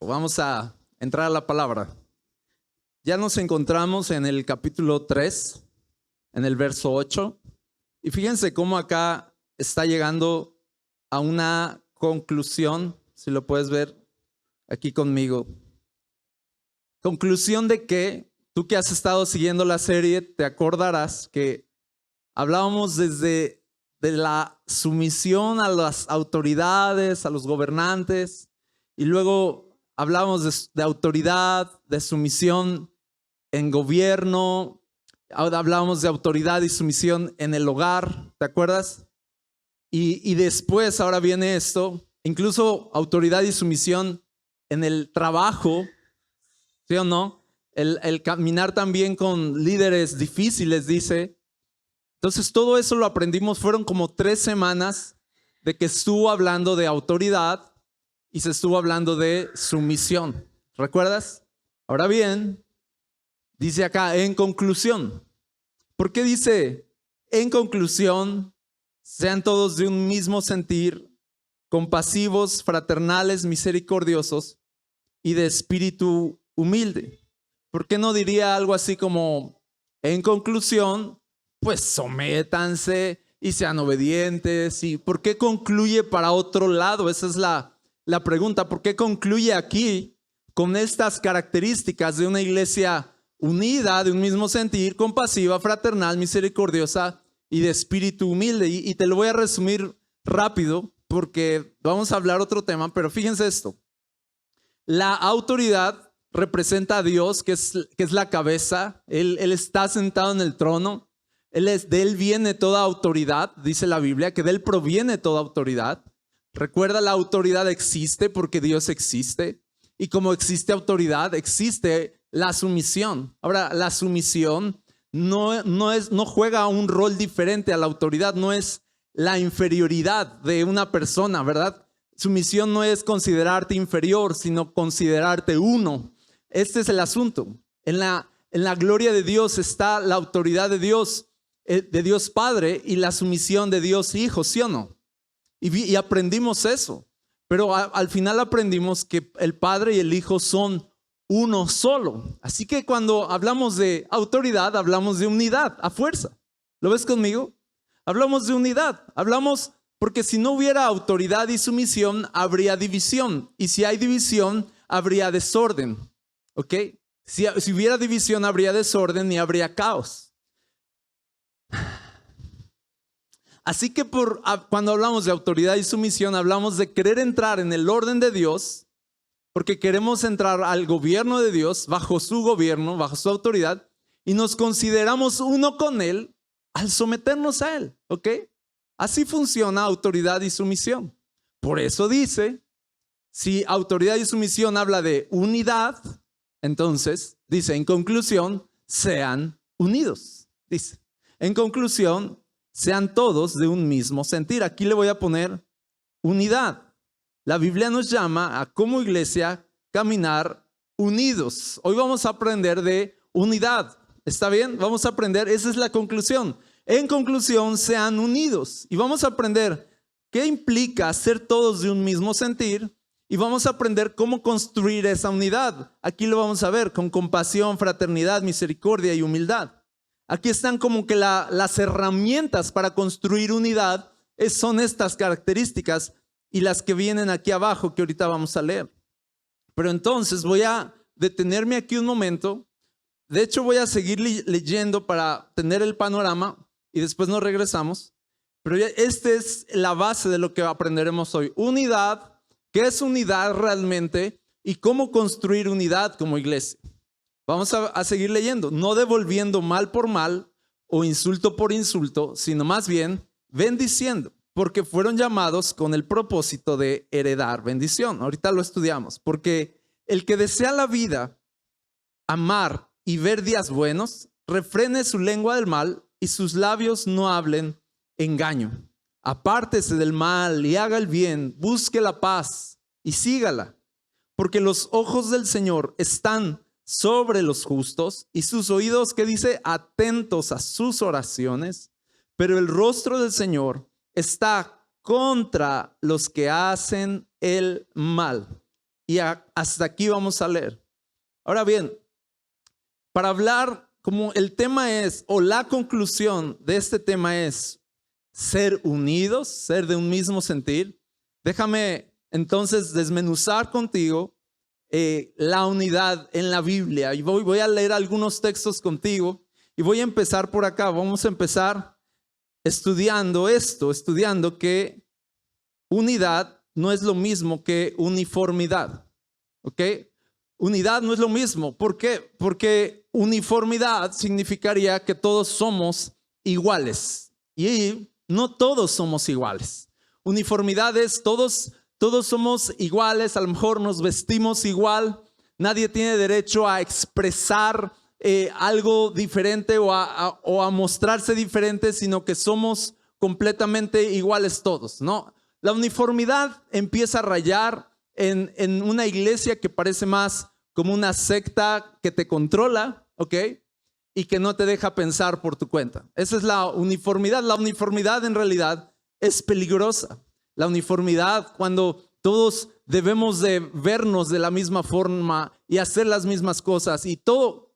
Vamos a entrar a la palabra. Ya nos encontramos en el capítulo 3, en el verso 8. Y fíjense cómo acá está llegando a una conclusión, si lo puedes ver aquí conmigo. Conclusión de que tú que has estado siguiendo la serie, te acordarás que hablábamos desde de la sumisión a las autoridades, a los gobernantes, y luego hablábamos de autoridad, de sumisión en gobierno, hablábamos de autoridad y sumisión en el hogar, ¿te acuerdas? Y después ahora viene esto, incluso autoridad y sumisión en el trabajo, ¿sí o no? El caminar también con líderes difíciles, dice. Entonces todo eso lo aprendimos, fueron como 3 semanas de que estuvo hablando de autoridad y se estuvo hablando de sumisión. ¿Recuerdas? Ahora bien, dice acá, en conclusión. ¿Por qué dice, en conclusión, sean todos de un mismo sentir, compasivos, fraternales, misericordiosos y de espíritu humilde? ¿Por qué no diría algo así como, en conclusión, pues sométanse y sean obedientes? ¿Y por qué concluye para otro lado? Esa es la pregunta. ¿Por qué concluye aquí con estas características de una iglesia unida, de un mismo sentir, compasiva, fraternal, misericordiosa y de espíritu humilde? Y te lo voy a resumir rápido porque vamos a hablar otro tema, pero fíjense esto. La autoridad representa a Dios, que es la cabeza. Él está sentado en el trono. De él viene toda autoridad, dice la Biblia, que de él proviene toda autoridad. Recuerda, la autoridad existe porque Dios existe. Y como existe autoridad, existe la sumisión. Ahora, la sumisión no juega un rol diferente a la autoridad, no es la inferioridad de una persona, ¿verdad? Sumisión no es considerarte inferior, sino considerarte uno. Este es el asunto. En la gloria de Dios está la autoridad de Dios Padre y la sumisión de Dios Hijo, ¿sí o no? Y aprendimos eso. Pero al final aprendimos que el Padre y el Hijo son uno solo. Así que cuando hablamos de autoridad, hablamos de unidad, a fuerza. ¿Lo ves conmigo? Hablamos de unidad. Hablamos porque si no hubiera autoridad y sumisión, habría división. Y si hay división, habría desorden. ¿Ok? Si hubiera división, habría desorden y habría caos. Así que cuando hablamos de autoridad y sumisión, hablamos de querer entrar en el orden de Dios, porque queremos entrar al gobierno de Dios, bajo su gobierno, bajo su autoridad, y nos consideramos uno con Él al someternos a Él, ¿ok? Así funciona autoridad y sumisión. Por eso dice, si autoridad y sumisión habla de unidad, entonces dice, en conclusión, sean unidos. Dice, en conclusión, sean todos de un mismo sentir. Aquí le voy a poner unidad. La Biblia nos llama a, como iglesia, caminar unidos. Hoy vamos a aprender de unidad. ¿Está bien? Vamos a aprender, esa es la conclusión. En conclusión, sean unidos. Y vamos a aprender qué implica ser todos de un mismo sentir. Y vamos a aprender cómo construir esa unidad. Aquí lo vamos a ver con compasión, fraternidad, misericordia y humildad. Aquí están como que las herramientas para construir unidad son estas características y las que vienen aquí abajo que ahorita vamos a leer. Pero entonces voy a detenerme aquí un momento. De hecho voy a seguir leyendo para tener el panorama y después nos regresamos. Pero esta es la base de lo que aprenderemos hoy. Unidad, ¿qué es unidad realmente? Y cómo construir unidad como iglesia. Vamos a seguir leyendo, no devolviendo mal por mal o insulto por insulto, sino más bien bendiciendo, porque fueron llamados con el propósito de heredar bendición. Ahorita lo estudiamos, porque el que desea la vida, amar y ver días buenos, refrene su lengua del mal y sus labios no hablen engaño. Apártese del mal y haga el bien, busque la paz y sígala, porque los ojos del Señor están sobre los justos y sus oídos, que dice, atentos a sus oraciones, pero el rostro del Señor está contra los que hacen el mal. Y hasta aquí vamos a leer. Ahora bien, para hablar, como el tema es, o la conclusión de este tema es ser unidos, ser de un mismo sentir, déjame entonces desmenuzar contigo la unidad en la Biblia. Y voy a leer algunos textos contigo y voy a empezar por acá. Vamos a empezar estudiando que unidad no es lo mismo que uniformidad. ¿Ok? Unidad no es lo mismo. ¿Por qué? Porque uniformidad significaría que todos somos iguales. Y no todos somos iguales. Uniformidad es todos somos iguales, a lo mejor nos vestimos igual. Nadie tiene derecho a expresar algo diferente o a mostrarse diferente, sino que somos completamente iguales todos, ¿no? La uniformidad empieza a rayar en una iglesia que parece más como una secta que te controla, ¿ok? Y que no te deja pensar por tu cuenta. Esa es la uniformidad. La uniformidad en realidad es peligrosa. La uniformidad, cuando todos debemos de vernos de la misma forma y hacer las mismas cosas y todo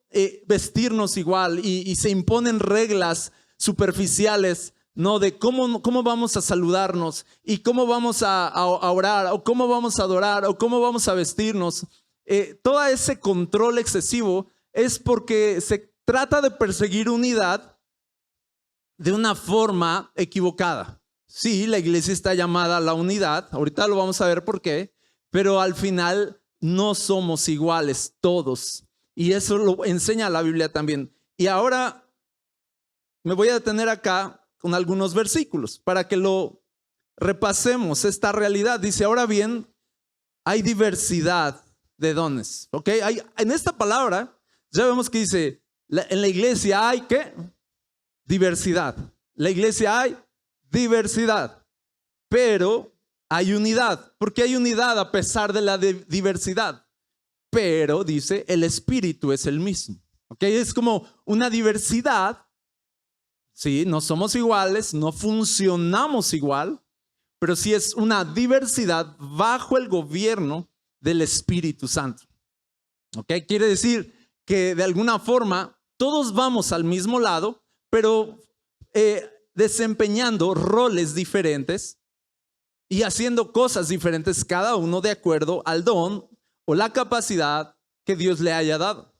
vestirnos igual y se imponen reglas superficiales, ¿no? De cómo vamos a saludarnos y cómo vamos a orar o cómo vamos a adorar o cómo vamos a vestirnos. Todo ese control excesivo es porque se trata de perseguir unidad de una forma equivocada. Sí, la iglesia está llamada a la unidad, ahorita lo vamos a ver por qué, pero al final no somos iguales todos. Y eso lo enseña la Biblia también. Y ahora me voy a detener acá con algunos versículos para que lo repasemos, esta realidad. Dice, ahora bien, hay diversidad de dones. ¿Ok? En esta palabra ya vemos que dice, en la iglesia hay ¿qué? Diversidad. La iglesia hay diversidad, pero hay unidad. ¿Por qué hay unidad a pesar de la diversidad? Pero dice, el espíritu es el mismo. ¿Ok? Es como una diversidad. Sí, no somos iguales, no funcionamos igual, pero sí es una diversidad bajo el gobierno del Espíritu Santo. ¿Ok? Quiere decir que de alguna forma todos vamos al mismo lado, pero desempeñando roles diferentes y haciendo cosas diferentes cada uno de acuerdo al don o la capacidad que Dios le haya dado.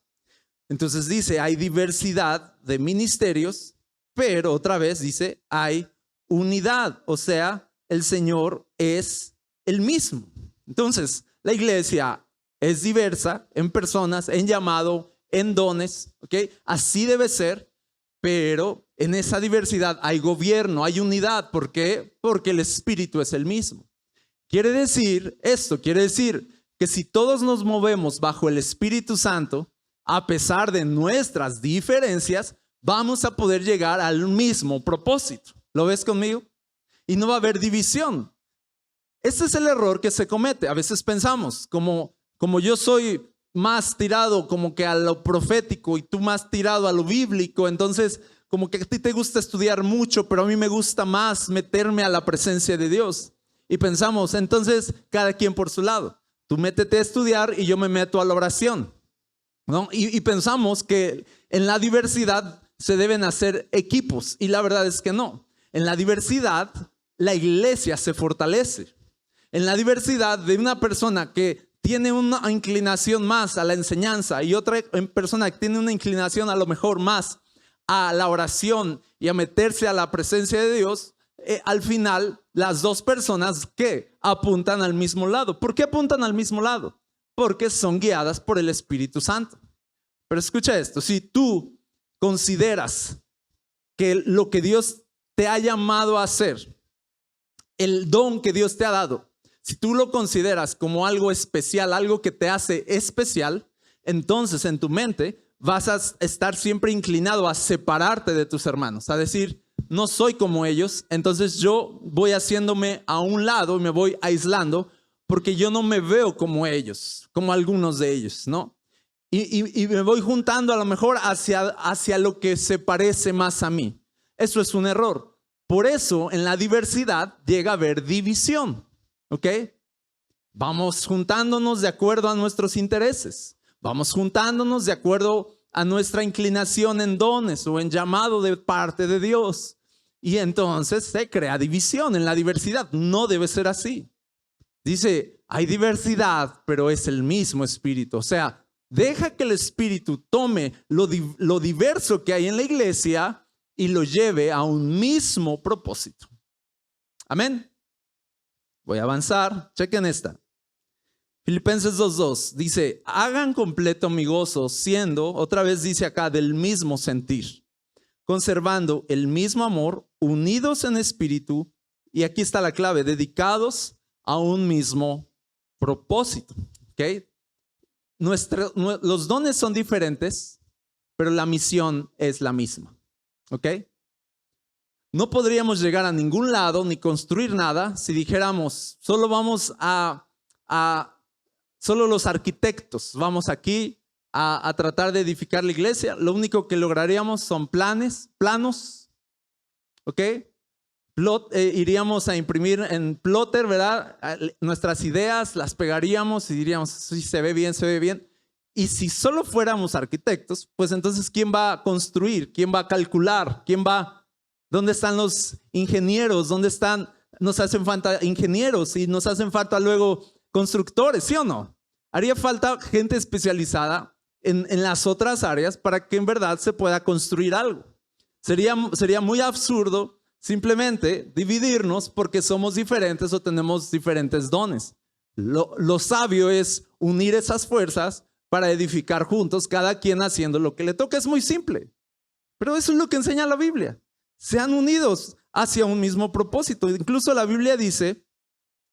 Entonces dice, hay diversidad de ministerios, pero otra vez dice, hay unidad, o sea, el Señor es el mismo. Entonces, la iglesia es diversa en personas, en llamado, en dones, ¿ok? Así debe ser, pero en esa diversidad hay gobierno, hay unidad. ¿Por qué? Porque el Espíritu es el mismo. Quiere decir que si todos nos movemos bajo el Espíritu Santo, a pesar de nuestras diferencias, vamos a poder llegar al mismo propósito. ¿Lo ves conmigo? Y no va a haber división. Este es el error que se comete. A veces pensamos, como yo soy más tirado como que a lo profético y tú más tirado a lo bíblico, entonces como que a ti te gusta estudiar mucho, pero a mí me gusta más meterme a la presencia de Dios. Y pensamos, entonces cada quien por su lado. Tú métete a estudiar y yo me meto a la oración, ¿no? Y pensamos que en la diversidad se deben hacer equipos, y la verdad es que no. En la diversidad la iglesia se fortalece. En la diversidad de una persona que tiene una inclinación más a la enseñanza y otra persona que tiene una inclinación a lo mejor más a la oración y a meterse a la presencia de Dios, al final las dos personas que apuntan al mismo lado. ¿Por qué apuntan al mismo lado? Porque son guiadas por el Espíritu Santo. Pero escucha esto, si tú consideras que lo que Dios te ha llamado a hacer, el don que Dios te ha dado, si tú lo consideras como algo especial, algo que te hace especial, entonces en tu mente vas a estar siempre inclinado a separarte de tus hermanos, a decir, no soy como ellos, entonces yo voy haciéndome a un lado y me voy aislando porque yo no me veo como ellos, como algunos de ellos, ¿no? Y me voy juntando a lo mejor hacia lo que se parece más a mí. Eso es un error. Por eso en la diversidad llega a haber división, ¿ok? Vamos juntándonos de acuerdo a nuestros intereses. Vamos juntándonos de acuerdo a nuestra inclinación en dones o en llamado de parte de Dios. Y entonces se crea división en la diversidad. No debe ser así. Dice, hay diversidad, pero es el mismo espíritu. O sea, deja que el espíritu tome lo diverso que hay en la iglesia y lo lleve a un mismo propósito. Amén. Voy a avanzar. Chequen esta. Filipenses 2:2 dice, hagan completo mi gozo siendo, otra vez dice acá, del mismo sentir, conservando el mismo amor, unidos en espíritu, y aquí está la clave, dedicados a un mismo propósito. ¿Okay? Los dones son diferentes, pero la misión es la misma. ¿Ok? No podríamos llegar a ningún lado ni construir nada si dijéramos, solo vamos solo los arquitectos vamos aquí a tratar de edificar la iglesia. Lo único que lograríamos son planos, ¿ok? Iríamos a imprimir en plotter, ¿verdad? Nuestras ideas las pegaríamos y diríamos, sí, se ve bien, se ve bien. Y si solo fuéramos arquitectos, pues entonces, ¿quién va a construir? ¿Quién va a calcular? ¿Dónde están los ingenieros? ¿Dónde están? Nos hacen falta ingenieros y nos hacen falta luego constructores, ¿sí o no? Haría falta gente especializada en las otras áreas para que en verdad se pueda construir algo. Sería muy absurdo simplemente dividirnos porque somos diferentes o tenemos diferentes dones. Lo sabio es unir esas fuerzas para edificar juntos, cada quien haciendo lo que le toca. Es muy simple, pero eso es lo que enseña la Biblia. Sean unidos hacia un mismo propósito. Incluso la Biblia dice,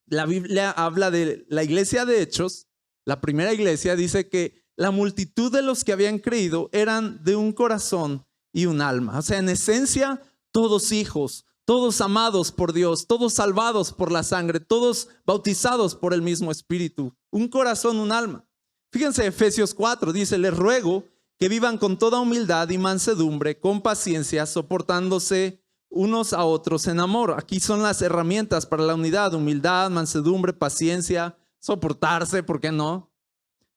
la Biblia habla de la iglesia de Hechos, la primera iglesia, dice que la multitud de los que habían creído eran de un corazón y un alma. O sea, en esencia, todos hijos, todos amados por Dios, todos salvados por la sangre, todos bautizados por el mismo Espíritu. Un corazón, un alma. Fíjense, Efesios 4 dice, les ruego que vivan con toda humildad y mansedumbre, con paciencia, soportándose unos a otros en amor. Aquí son las herramientas para la unidad: humildad, mansedumbre, paciencia, soportarse, ¿por qué no?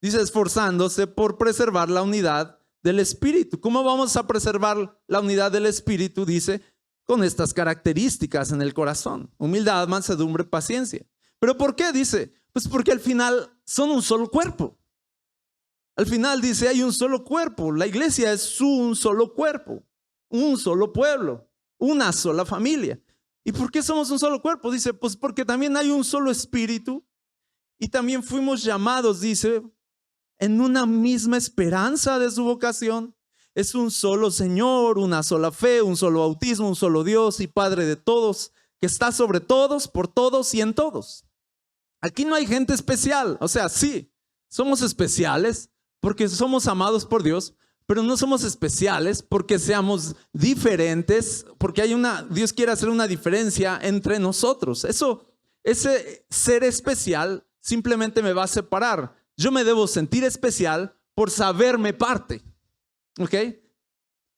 Dice, esforzándose por preservar la unidad del Espíritu. ¿Cómo vamos a preservar la unidad del Espíritu? Dice, con estas características en el corazón: humildad, mansedumbre, paciencia. ¿Pero por qué? Dice, pues porque al final son un solo cuerpo. Al final dice, hay un solo cuerpo. La iglesia es un solo cuerpo, un solo pueblo, una sola familia. ¿Y por qué somos un solo cuerpo? Dice, pues porque también hay un solo espíritu y también fuimos llamados, dice, en una misma esperanza de su vocación. Es un solo Señor, una sola fe, un solo bautismo, un solo Dios y Padre de todos, que está sobre todos, por todos y en todos. Aquí no hay gente especial. O sea, sí, somos especiales porque somos amados por Dios, pero no somos especiales porque seamos diferentes, porque Dios quiere hacer una diferencia entre nosotros. Ese ser especial simplemente me va a separar. Yo me debo sentir especial por saberme parte. ¿Ok?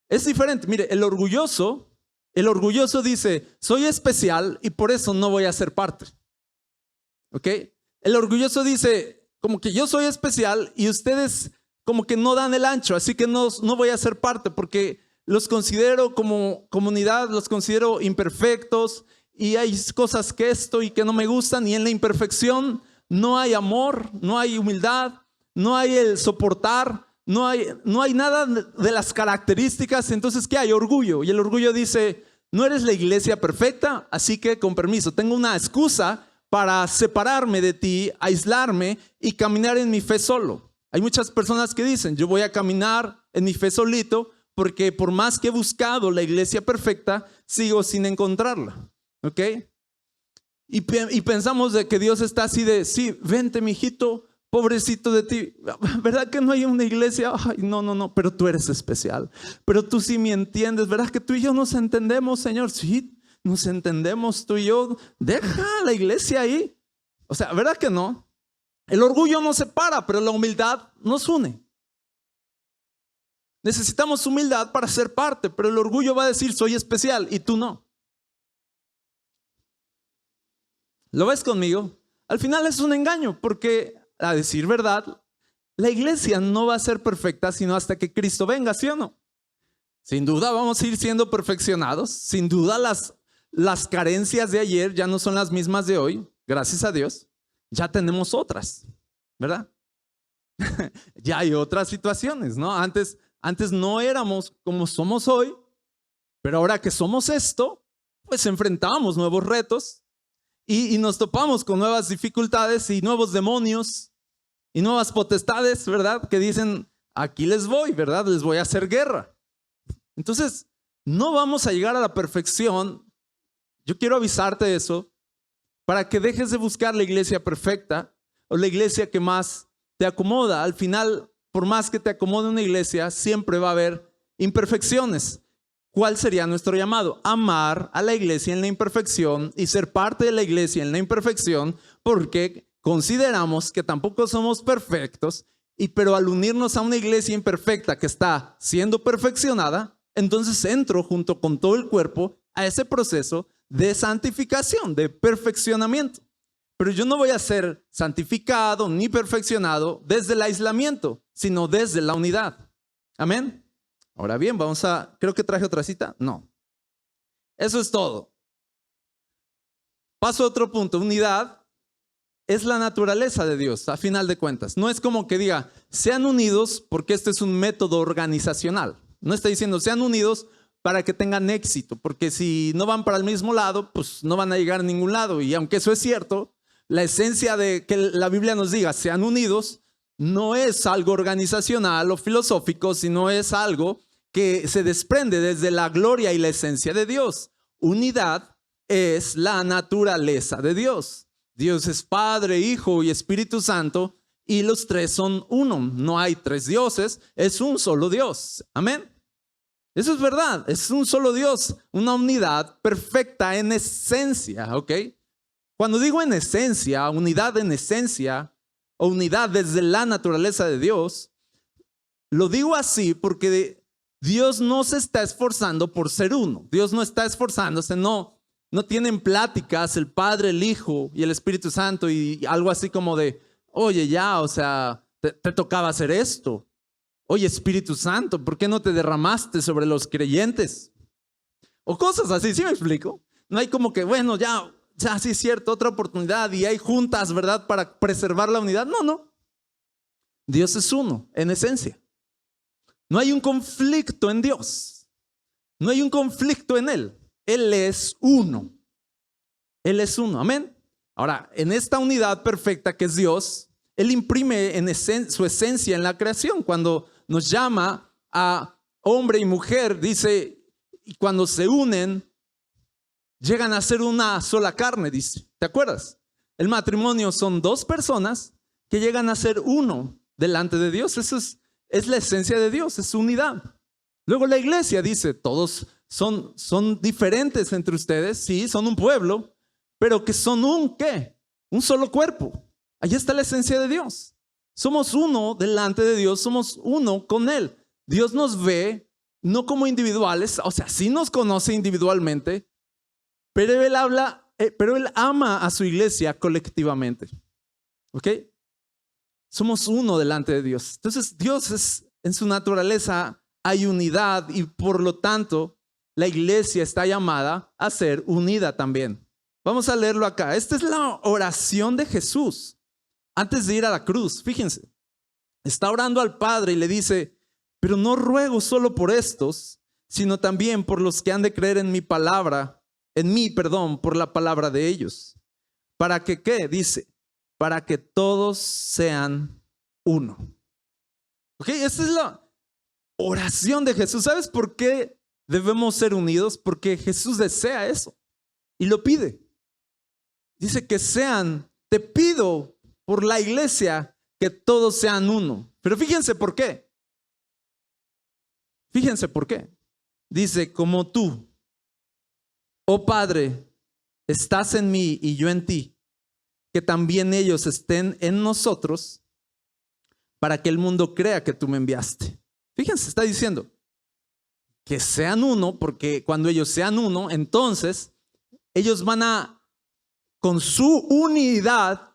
Es diferente. Mire, el orgulloso dice, soy especial y por eso no voy a ser parte. ¿Ok? El orgulloso dice, como que yo soy especial y ustedes como que no dan el ancho, así que no voy a ser parte porque los considero como comunidad, los considero imperfectos y hay cosas que esto y que no me gustan, y en la imperfección no hay amor, no hay humildad, no hay el soportar, no hay nada de las características. Entonces, ¿qué hay? Orgullo. Y el orgullo dice, no eres la iglesia perfecta, así que con permiso, tengo una excusa para separarme de ti, aislarme y caminar en mi fe solo. Hay muchas personas que dicen, yo voy a caminar en mi fe solito porque por más que he buscado la iglesia perfecta, sigo sin encontrarla. ¿Ok? Y pensamos de que Dios está así de, sí, vente mijito, pobrecito de ti. ¿Verdad que no hay una iglesia? Ay, no, pero tú eres especial. Pero tú sí me entiendes. ¿Verdad que tú y yo nos entendemos, Señor? Sí, nos entendemos tú y yo. Deja la iglesia ahí. O sea, ¿verdad que no? El orgullo nos separa, pero la humildad nos une. Necesitamos humildad para ser parte, pero el orgullo va a decir, soy especial y tú no. ¿Lo ves conmigo? al final es un engaño, porque a decir verdad, la iglesia no va a ser perfecta sino hasta que Cristo venga, ¿sí o no? Sin duda vamos a ir siendo perfeccionados, sin duda las carencias de ayer ya no son las mismas de hoy, gracias a Dios, ya tenemos otras, ¿verdad? Ya hay otras situaciones, ¿no? Antes no éramos como somos hoy, pero ahora que somos esto, pues enfrentamos nuevos retos y nos topamos con nuevas dificultades y nuevos demonios y nuevas potestades, ¿verdad? Que dicen, aquí les voy, ¿verdad? Les voy a hacer guerra. Entonces, no vamos a llegar a la perfección. Yo quiero avisarte de eso para que dejes de buscar la iglesia perfecta o la iglesia que más te acomoda. Al final, por más que te acomode una iglesia, siempre va a haber imperfecciones. ¿Cuál sería nuestro llamado? Amar a la iglesia en la imperfección y ser parte de la iglesia en la imperfección, porque consideramos que tampoco somos perfectos, pero al unirnos a una iglesia imperfecta que está siendo perfeccionada, entonces entro junto con todo el cuerpo a ese proceso de santificación, de perfeccionamiento. Pero yo no voy a ser santificado ni perfeccionado desde el aislamiento, sino desde la unidad. Amén. Ahora bien, creo que traje otra cita. No. Eso es todo. Paso a otro punto. Unidad es la naturaleza de Dios, a final de cuentas. No es como que diga, sean unidos porque este es un método organizacional. No está diciendo, sean unidos para que tengan éxito, porque si no van para el mismo lado, pues no van a llegar a ningún lado. Y aunque eso es cierto, la esencia de que la Biblia nos diga, sean unidos, no es algo organizacional o filosófico, sino es algo que se desprende desde la gloria y la esencia de Dios. Unidad es la naturaleza de Dios. Dios es Padre, Hijo y Espíritu Santo, y los tres son uno. No hay tres dioses, es un solo Dios. Amén. Eso es verdad, es un solo Dios, una unidad perfecta en esencia, ¿ok? Cuando digo en esencia, unidad en esencia, o unidad desde la naturaleza de Dios, lo digo así porque Dios no se está esforzando por ser uno. Dios no está esforzándose, no tienen pláticas el Padre, el Hijo y el Espíritu Santo y algo así como de, oye ya, o sea, te tocaba hacer esto. Oye Espíritu Santo, ¿por qué no te derramaste sobre los creyentes? O cosas así, ¿sí me explico? No hay como que, bueno, ya sí es cierto, otra oportunidad y hay juntas, ¿verdad? Para preservar la unidad. No. Dios es uno, en esencia. No hay un conflicto en Dios. No hay un conflicto en Él. Él es uno. Él es uno, amén. Ahora, en esta unidad perfecta que es Dios, Él imprime su esencia en la creación. Cuando nos llama a hombre y mujer, dice, y cuando se unen, llegan a ser una sola carne, dice. ¿Te acuerdas? El matrimonio son dos personas que llegan a ser uno delante de Dios. Eso es la esencia de Dios, es unidad. Luego la iglesia dice, todos son diferentes entre ustedes, sí, son un pueblo, pero que son ¿qué? Un solo cuerpo. Allí está la esencia de Dios. Somos uno delante de Dios, somos uno con Él. Dios nos ve no como individuales, o sea, sí nos conoce individualmente, pero Él ama a su iglesia colectivamente. ¿Ok? Somos uno delante de Dios. Entonces, Dios en su naturaleza hay unidad y por lo tanto, la iglesia está llamada a ser unida también. Vamos a leerlo acá. Esta es la oración de Jesús antes de ir a la cruz. Fíjense, está orando al Padre y le dice, pero no ruego solo por estos, sino también por los que han de creer en mí, por la palabra de ellos. ¿Para que qué? Dice, para que todos sean uno. ¿Ok? Esta es la oración de Jesús. ¿Sabes por qué debemos ser unidos? Porque Jesús desea eso y lo pide. Dice que te pido por la iglesia que todos sean uno. Pero fíjense por qué. Fíjense por qué. Dice, como tú, oh Padre, estás en mí y yo en ti, que también ellos estén en nosotros, para que el mundo crea que tú me enviaste. Fíjense, está diciendo que sean uno, porque cuando ellos sean uno, entonces ellos van a, con su unidad,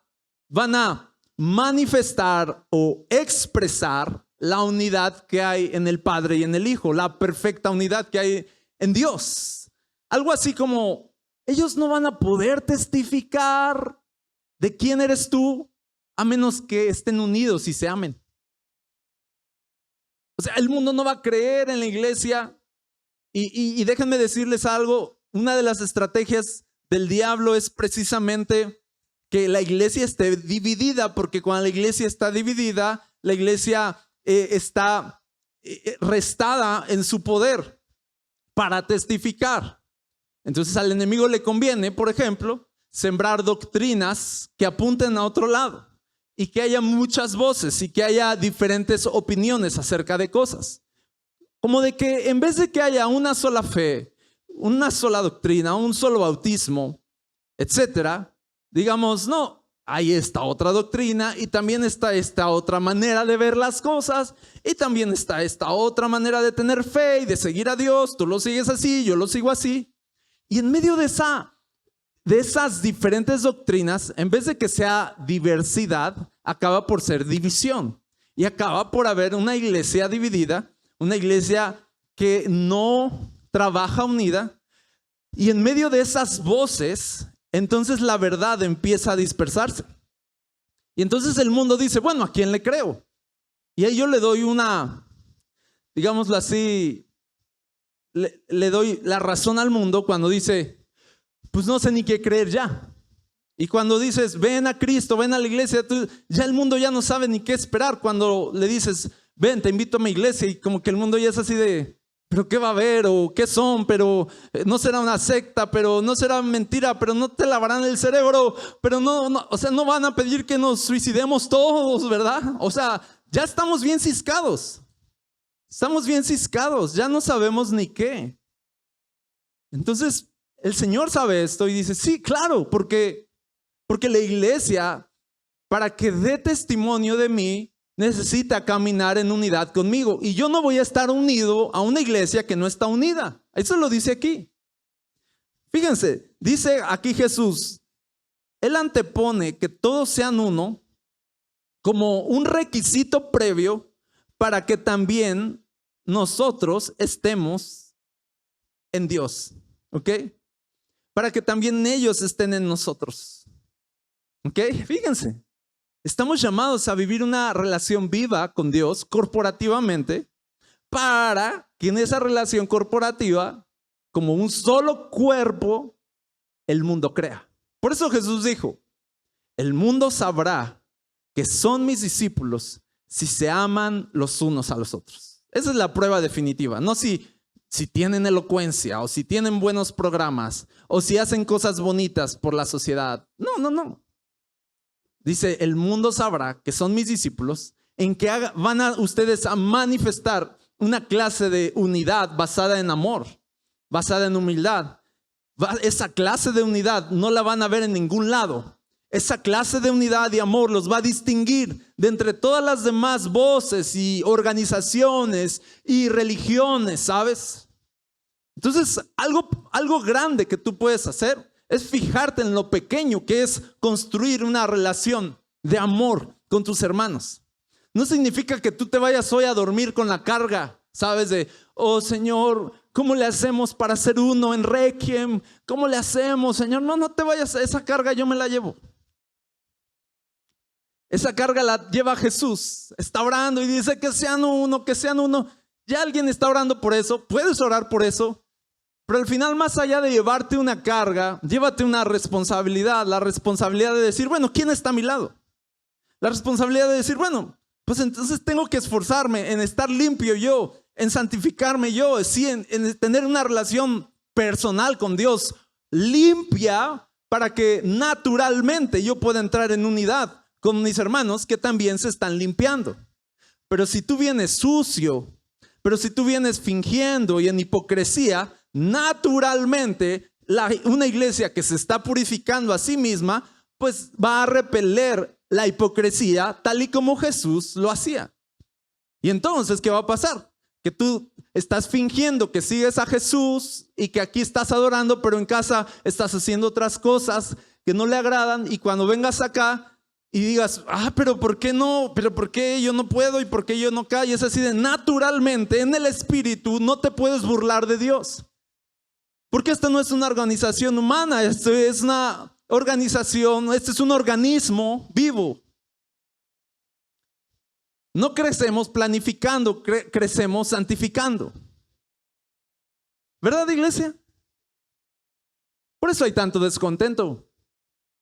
van a manifestar o expresar la unidad que hay en el Padre y en el Hijo, la perfecta unidad que hay en Dios. Algo así como, ellos no van a poder testificar de quién eres tú a menos que estén unidos y se amen. O sea, el mundo no va a creer en la iglesia. Y déjenme decirles algo, una de las estrategias del diablo es precisamente que la iglesia esté dividida, porque cuando la iglesia está dividida, la iglesia está restada en su poder para testificar. Entonces al enemigo le conviene, por ejemplo, sembrar doctrinas que apunten a otro lado y que haya muchas voces y que haya diferentes opiniones acerca de cosas. Como de que en vez de que haya una sola fe, una sola doctrina, un solo bautismo, etcétera, digamos, no, hay esta otra doctrina y también está esta otra manera de ver las cosas y también está esta otra manera de tener fe y de seguir a Dios. Tú lo sigues así, yo lo sigo así. Y en medio de esas diferentes doctrinas, en vez de que sea diversidad, acaba por ser división y acaba por haber una iglesia dividida. Una iglesia que no trabaja unida, y en medio de esas voces, entonces la verdad empieza a dispersarse. Y entonces el mundo dice, bueno, ¿a quién le creo? Y ahí yo le doy digámoslo así, le doy la razón al mundo cuando dice, pues no sé ni qué creer ya. Y cuando dices, ven a Cristo, ven a la iglesia, ya el mundo ya no sabe ni qué esperar. Cuando le dices, ven, te invito a mi iglesia, y como que el mundo ya es así de, pero ¿qué va a haber? ¿O qué son? Pero no será una secta, pero no será mentira, pero no te lavarán el cerebro, pero no, o sea, no van a pedir que nos suicidemos todos, ¿verdad? O sea, ya estamos bien ciscados. Estamos bien ciscados, ya no sabemos ni qué. Entonces, el Señor sabe esto y dice, sí, claro, porque la iglesia, para que dé testimonio de mí, necesita caminar en unidad conmigo. Y yo no voy a estar unido a una iglesia que no está unida. Eso lo dice aquí. Fíjense, dice aquí Jesús, Él antepone que todos sean uno como un requisito previo para que también nosotros estemos en Dios. ¿Ok? Para que también ellos estén en nosotros. ¿Ok? Fíjense. Estamos llamados a vivir una relación viva con Dios corporativamente, para que en esa relación corporativa, como un solo cuerpo, el mundo crea. Por eso Jesús dijo, el mundo sabrá que son mis discípulos si se aman los unos a los otros. Esa es la prueba definitiva. No si tienen elocuencia o si tienen buenos programas o si hacen cosas bonitas por la sociedad. No. Dice, el mundo sabrá que son mis discípulos en que van a ustedes a manifestar una clase de unidad basada en amor, basada en humildad. Esa clase de unidad no la van a ver en ningún lado. Esa clase de unidad y amor los va a distinguir de entre todas las demás voces y organizaciones y religiones, ¿sabes? Entonces, algo grande que tú puedes hacer es fijarte en lo pequeño que es construir una relación de amor con tus hermanos. No significa que tú te vayas hoy a dormir con la carga, ¿sabes? De, oh Señor, ¿cómo le hacemos para ser uno en Requiem? ¿Cómo le hacemos, Señor? No te vayas, esa carga yo me la llevo. Esa carga la lleva Jesús. Está orando y dice que sean uno, que sean uno. Ya alguien está orando por eso, puedes orar por eso. Pero al final, más allá de llevarte una carga, llévate una responsabilidad. La responsabilidad de decir, bueno, ¿quién está a mi lado? La responsabilidad de decir, bueno, pues entonces tengo que esforzarme en estar limpio yo, en santificarme yo, sí, en tener una relación personal con Dios limpia, para que naturalmente yo pueda entrar en unidad con mis hermanos que también se están limpiando. Pero si tú vienes sucio, pero si tú vienes fingiendo y en hipocresía, naturalmente una iglesia que se está purificando a sí misma, pues va a repeler la hipocresía tal y como Jesús lo hacía. Y entonces, ¿qué va a pasar? Que tú estás fingiendo que sigues a Jesús y que aquí estás adorando, pero en casa estás haciendo otras cosas que no le agradan, y cuando vengas acá y digas, pero ¿por qué no? ¿Pero por qué yo no puedo? ¿Y por qué yo no callo? Es así de naturalmente, en el espíritu, no te puedes burlar de Dios. Porque esta no es una organización humana, esto es una organización, este es un organismo vivo. No crecemos planificando, crecemos santificando. ¿Verdad, iglesia? Por eso hay tanto descontento.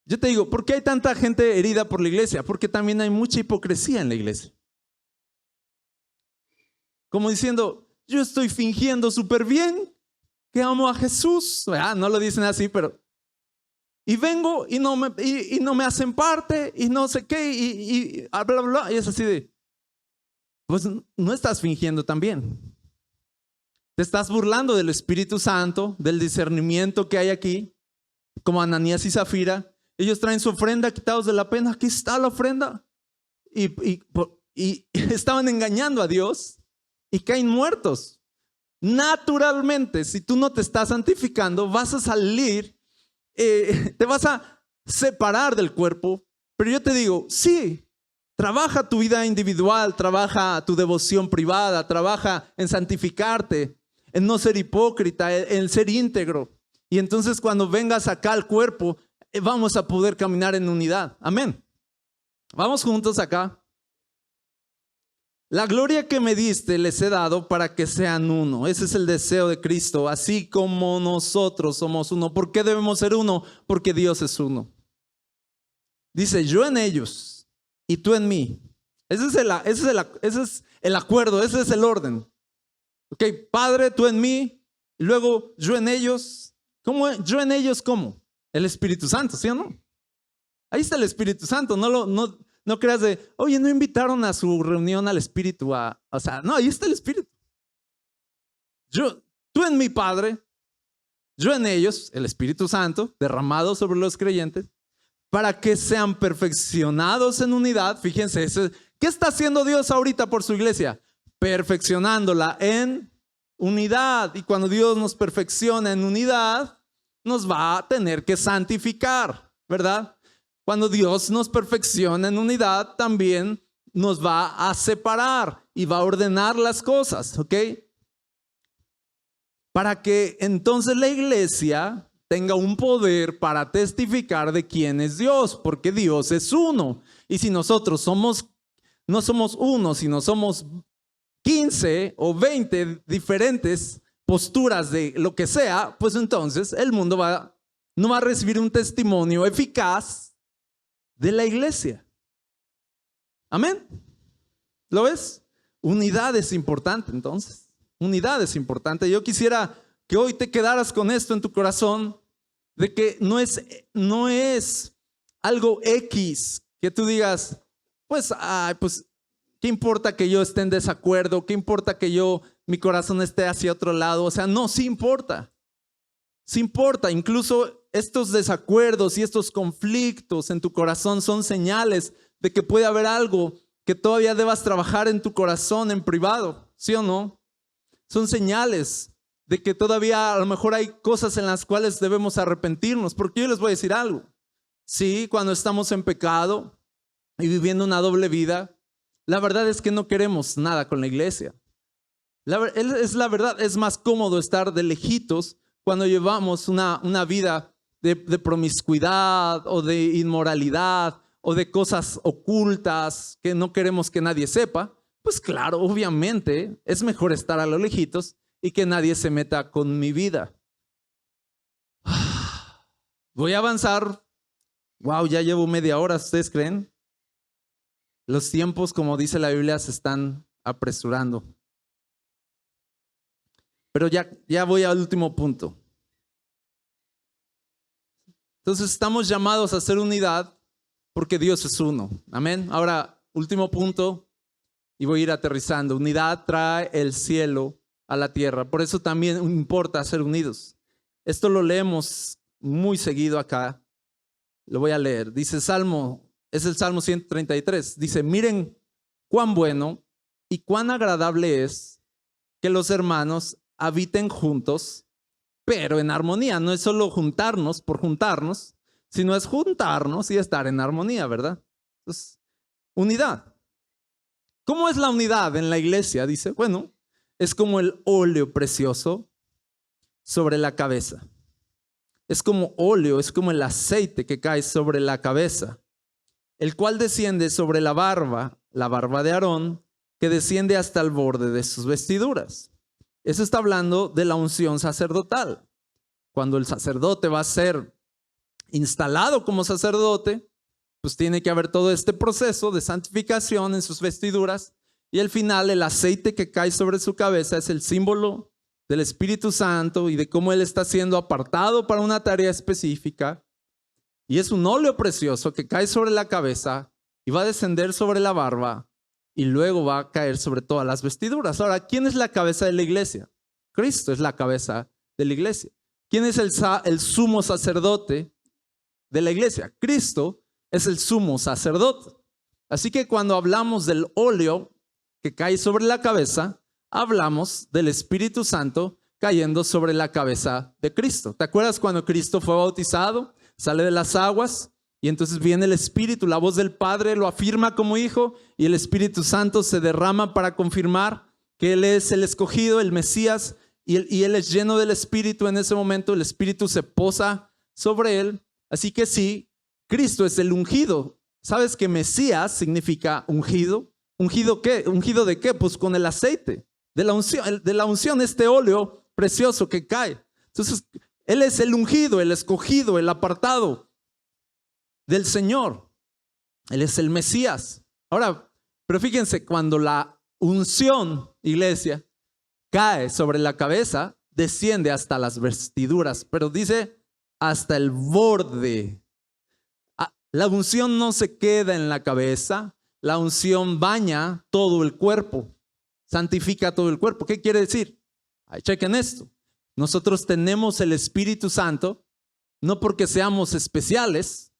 Yo te digo, ¿por qué hay tanta gente herida por la iglesia? Porque también hay mucha hipocresía en la iglesia. Como diciendo, yo estoy fingiendo súper bien que amo a Jesús. No lo dicen así, pero... Y vengo y no me hacen parte y no sé qué y bla, bla, bla. Y es así de... Pues no estás fingiendo también. Te estás burlando del Espíritu Santo, del discernimiento que hay aquí, como Ananías y Zafira. Ellos traen su ofrenda quitados de la pena. Aquí está la ofrenda. Y estaban engañando a Dios y caen muertos. Naturalmente, si tú no te estás santificando, vas a salir, te vas a separar del cuerpo. Pero yo te digo, sí, trabaja tu vida individual, trabaja tu devoción privada, trabaja en santificarte, en no ser hipócrita, en ser íntegro. Y entonces cuando vengas acá al cuerpo, vamos a poder caminar en unidad. Amén. Vamos juntos acá. La gloria que me diste les he dado para que sean uno. Ese es el deseo de Cristo, así como nosotros somos uno. ¿Por qué debemos ser uno? Porque Dios es uno. Dice, yo en ellos y tú en mí. Ese es el acuerdo, ese es el orden. Ok, Padre, tú en mí, y luego yo en ellos. ¿Cómo? ¿Yo en ellos cómo? El Espíritu Santo, ¿sí o no? Ahí está el Espíritu Santo, no creas de, oye, no invitaron a su reunión al Espíritu, no, ahí está el Espíritu. Tú en mi Padre, yo en ellos, el Espíritu Santo, derramado sobre los creyentes, para que sean perfeccionados en unidad. Fíjense, ¿qué está haciendo Dios ahorita por su iglesia? Perfeccionándola en unidad. Y cuando Dios nos perfecciona en unidad, nos va a tener que santificar, ¿verdad? Cuando Dios nos perfecciona en unidad, también nos va a separar y va a ordenar las cosas, ¿ok? Para que entonces la iglesia tenga un poder para testificar de quién es Dios, porque Dios es uno. Y si nosotros no somos uno, sino somos 15 o 20 diferentes posturas de lo que sea, pues entonces el mundo no va a recibir un testimonio eficaz de la iglesia. Amén. ¿Lo ves? Unidad es importante entonces. Unidad es importante. Yo quisiera que hoy te quedaras con esto en tu corazón, de que no es algo X, que tú digas, pues, ¿qué importa que yo esté en desacuerdo? ¿Qué importa que mi corazón esté hacia otro lado? O sea, no, sí importa. Sí importa. Incluso estos desacuerdos y estos conflictos en tu corazón son señales de que puede haber algo que todavía debas trabajar en tu corazón en privado, ¿sí o no? Son señales de que todavía a lo mejor hay cosas en las cuales debemos arrepentirnos, porque yo les voy a decir algo. Sí, cuando estamos en pecado y viviendo una doble vida, la verdad es que no queremos nada con la iglesia. La verdad, es más cómodo estar de lejitos cuando llevamos una vida de promiscuidad o de inmoralidad o de cosas ocultas que no queremos que nadie sepa. Pues claro, obviamente es mejor estar a lo lejitos y que nadie se meta con mi vida. Voy a avanzar. Wow, ya llevo media hora, ¿ustedes creen? Los tiempos, como dice la Biblia, se están apresurando. Pero ya voy al último punto. Entonces estamos llamados a hacer unidad porque Dios es uno. Amén. Ahora, último punto y voy a ir aterrizando. Unidad trae el cielo a la tierra. Por eso también importa ser unidos. Esto lo leemos muy seguido acá. Lo voy a leer. Dice es el Salmo 133. Dice, miren cuán bueno y cuán agradable es que los hermanos habiten juntos, pero en armonía. No es solo juntarnos por juntarnos, sino es juntarnos y estar en armonía, ¿verdad? Entonces, unidad. ¿Cómo es la unidad en la iglesia? Dice, bueno, es como el óleo precioso sobre la cabeza. Es como óleo, es como el aceite que cae sobre la cabeza, el cual desciende sobre la barba de Aarón, que desciende hasta el borde de sus vestiduras. Eso está hablando de la unción sacerdotal. Cuando el sacerdote va a ser instalado como sacerdote, pues tiene que haber todo este proceso de santificación en sus vestiduras, y al final el aceite que cae sobre su cabeza es el símbolo del Espíritu Santo y de cómo él está siendo apartado para una tarea específica. Y es un óleo precioso que cae sobre la cabeza y va a descender sobre la barba y luego va a caer sobre todas las vestiduras. Ahora, ¿quién es la cabeza de la iglesia? Cristo es la cabeza de la iglesia. ¿Quién es el sumo sacerdote de la iglesia? Cristo es el sumo sacerdote. Así que cuando hablamos del óleo que cae sobre la cabeza, hablamos del Espíritu Santo cayendo sobre la cabeza de Cristo. ¿Te acuerdas cuando Cristo fue bautizado? Sale de las aguas y entonces viene el Espíritu, la voz del Padre lo afirma como hijo y el Espíritu Santo se derrama para confirmar que Él es el escogido, el Mesías, y Él es lleno del Espíritu. En ese momento el Espíritu se posa sobre Él. Así que sí, Cristo es el ungido. ¿Sabes que Mesías significa ungido? ¿Ungido qué? ¿Ungido de qué? Pues con el aceite de la unción, este óleo precioso que cae. Entonces, Él es el ungido, el escogido, el apartado del Señor. Él es el Mesías. Ahora, pero fíjense, cuando la unción, iglesia, cae sobre la cabeza, desciende hasta las vestiduras, pero dice hasta el borde. La unción no se queda en la cabeza, la unción baña todo el cuerpo, santifica todo el cuerpo. ¿Qué quiere decir? Chequen esto. Nosotros tenemos el Espíritu Santo no porque seamos especiales.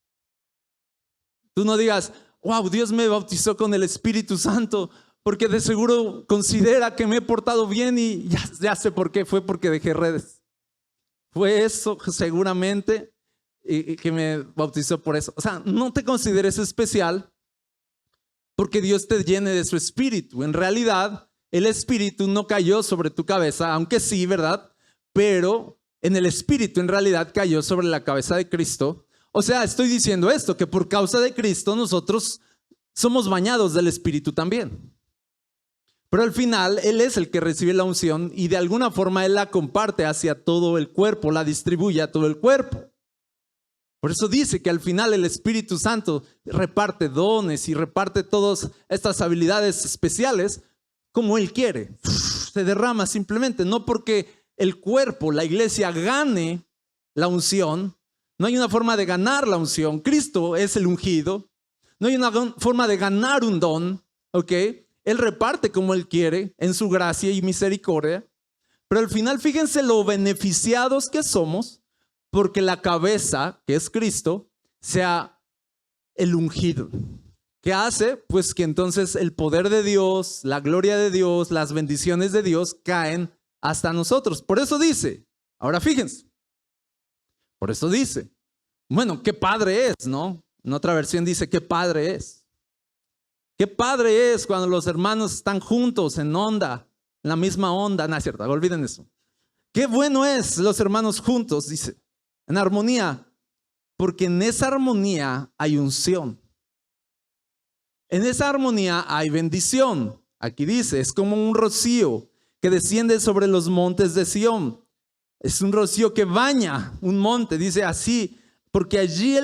Tú no digas, wow, Dios me bautizó con el Espíritu Santo porque de seguro considera que me he portado bien y ya sé por qué. Fue porque dejé redes. Fue eso seguramente y que me bautizó por eso. O sea, no te consideres especial porque Dios te llene de su Espíritu. En realidad, el Espíritu no cayó sobre tu cabeza, aunque sí, ¿verdad? Pero en el Espíritu en realidad cayó sobre la cabeza de Cristo. O sea, estoy diciendo esto, que por causa de Cristo nosotros somos bañados del Espíritu también. Pero al final Él es el que recibe la unción y de alguna forma Él la comparte hacia todo el cuerpo, la distribuye a todo el cuerpo. Por eso dice que al final el Espíritu Santo reparte dones y reparte todas estas habilidades especiales como Él quiere. Se derrama simplemente, no porque el cuerpo, la iglesia, gane la unción. No hay una forma de ganar la unción. Cristo es el ungido. No hay una forma de ganar un don, ¿ok? Él reparte como Él quiere, en su gracia y misericordia. Pero al final, fíjense lo beneficiados que somos, porque la cabeza, que es Cristo, sea el ungido. ¿Qué hace? Pues que entonces el poder de Dios, la gloria de Dios, las bendiciones de Dios caen hasta nosotros. Por eso dice, ahora fíjense, por eso dice, bueno, qué padre es, ¿no? En otra versión dice, qué padre es. Qué padre es cuando los hermanos están juntos en onda, en la misma onda. No es cierto, olviden eso. Qué bueno es los hermanos juntos, dice, en armonía, porque en esa armonía hay unción. En esa armonía hay bendición. Aquí dice, es como un rocío que desciende sobre los montes de Sión. Es un rocío que baña un monte, dice así, porque allí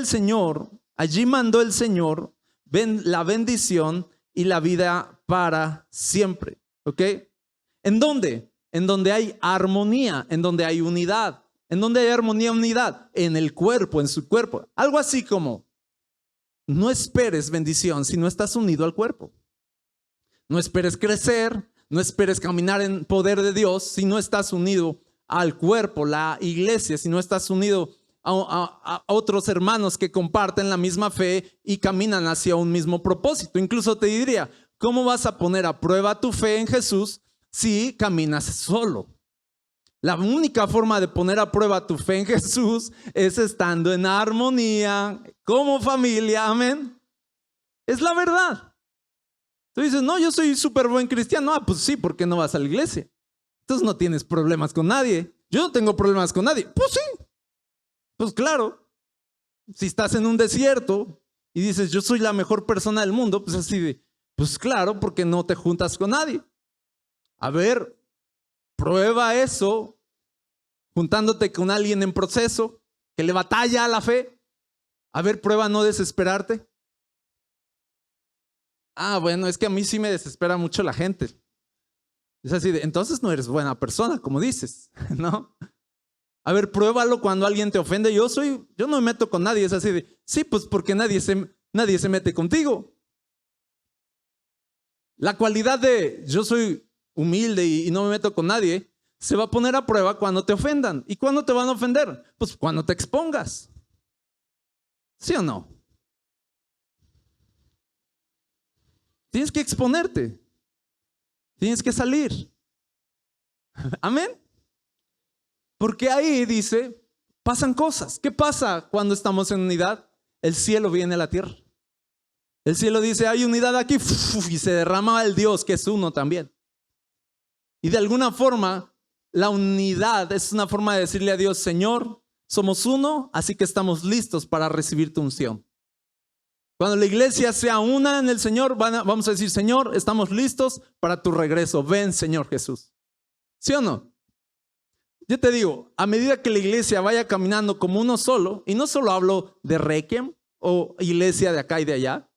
mandó el Señor la bendición y la vida para siempre. ¿Ok? ¿En dónde? En donde hay armonía, en donde hay unidad. ¿En donde hay armonía y unidad? En el cuerpo, en su cuerpo. Algo así como, no esperes bendición si no estás unido al cuerpo. No esperes crecer, no esperes caminar en poder de Dios si no estás unido al cuerpo, la iglesia, si no estás unido a otros hermanos que comparten la misma fe y caminan hacia un mismo propósito. Incluso te diría, ¿cómo vas a poner a prueba tu fe en Jesús si caminas solo? La única forma de poner a prueba tu fe en Jesús es estando en armonía como familia, amén. Es la verdad. Tú dices, no, yo soy súper buen cristiano. Ah, pues sí, ¿por qué no vas a la iglesia? Entonces no tienes problemas con nadie. Yo no tengo problemas con nadie. Pues sí, pues claro. Si estás en un desierto y dices, yo soy la mejor persona del mundo, pues así de, pues claro, porque no te juntas con nadie. A ver, prueba eso juntándote con alguien en proceso que le batalla a la fe. A ver, prueba no desesperarte. Ah, bueno, es que a mí sí me desespera mucho la gente. Es así de, entonces no eres buena persona, como dices, ¿no? A ver, pruébalo cuando alguien te ofende. Yo no me meto con nadie. Es así de, sí, pues porque nadie se mete contigo. La cualidad de yo soy humilde y no me meto con nadie se va a poner a prueba cuando te ofendan. ¿Y cuándo te van a ofender? Pues cuando te expongas. ¿Sí o no? Tienes que exponerte. Tienes que salir. Amén. Porque ahí dice, pasan cosas. ¿Qué pasa cuando estamos en unidad? El cielo viene a la tierra. El cielo dice, hay unidad aquí, y se derrama el Dios que es uno también. Y de alguna forma, la unidad es una forma de decirle a Dios, Señor, somos uno, así que estamos listos para recibir tu unción. Cuando la iglesia sea una en el Señor, vamos a decir, Señor, estamos listos para tu regreso. Ven, Señor Jesús. ¿Sí o no? Yo te digo, a medida que la iglesia vaya caminando como uno solo, y no solo hablo de Requiem o iglesia de acá y de allá,